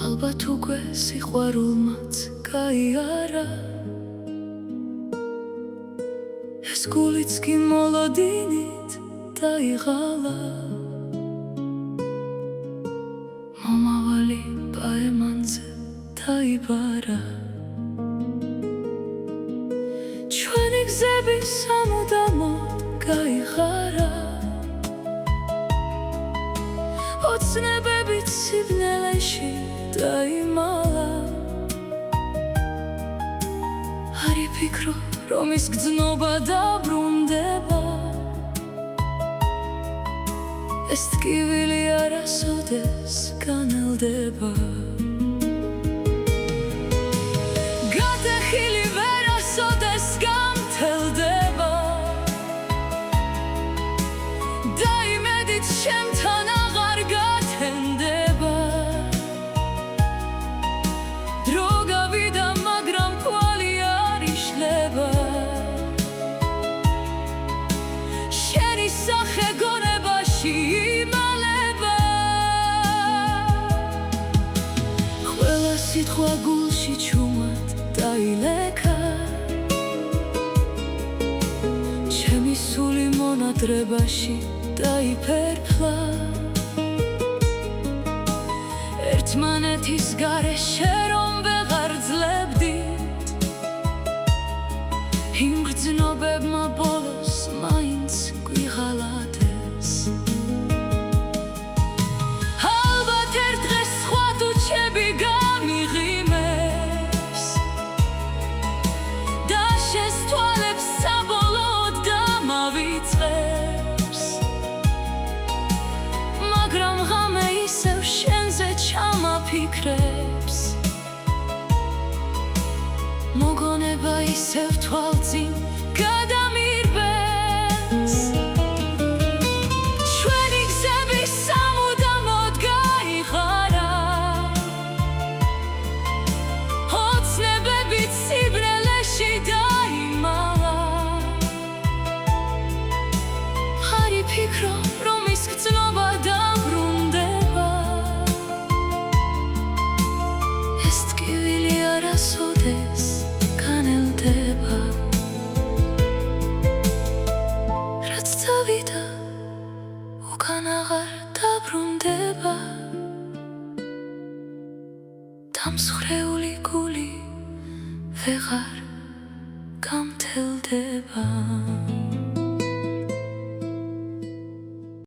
ალბათ უკვე სიყვარულმაც გაიარა ეს გულიც კი მოლოდინით დაიღალა მომავალი პაემანზე დაიბარა ჩვენი გზები სამუდამოდ გაიღარა ოცნებებით სიბნელეში დაიმალა არ იფიქრო რომ ის გრძნობა დაბრუნდება ეს ტკივილი არასოდეს განელდება გადახილი ვერასოდეს გამთელდება და იმედით შემთან აღარ გათენდება დრო გავიდა მაგრამ კვალი არ იშლება შენი სახე გონებაში იმალება ყველა სიტყვა გულში ჩუმად დაილექა ჩემი სული მონადრებაში დაიფერფლა ერთმანეთის გარეშე რომ ვეღარ ძლებდით იმ გრძნობებმა ბოლოს მაინც გვიღალატეს ალბათ ერთ დღეს სხვა თუჩები გამიღიმეს და შენს თვალებს საბოლოოდ გამავიწყებს მაგრამ ღამე ისევ შენზე ჩამაფიქრებს მოგონება ისევ თვალწინ გადამირბეს ჩვენი გზები სამუდამოდ გაიღარა ოცნებებით სიბრელეში დაიმალა არ იფიქრო რომ ის გრძნობა დაბრუნდება ეს ტკივილი არასოდეს განელდება რაც დავიდა უკან აღარ დაბრუნდება დამსხრეული გული ვეღარ გამთელდება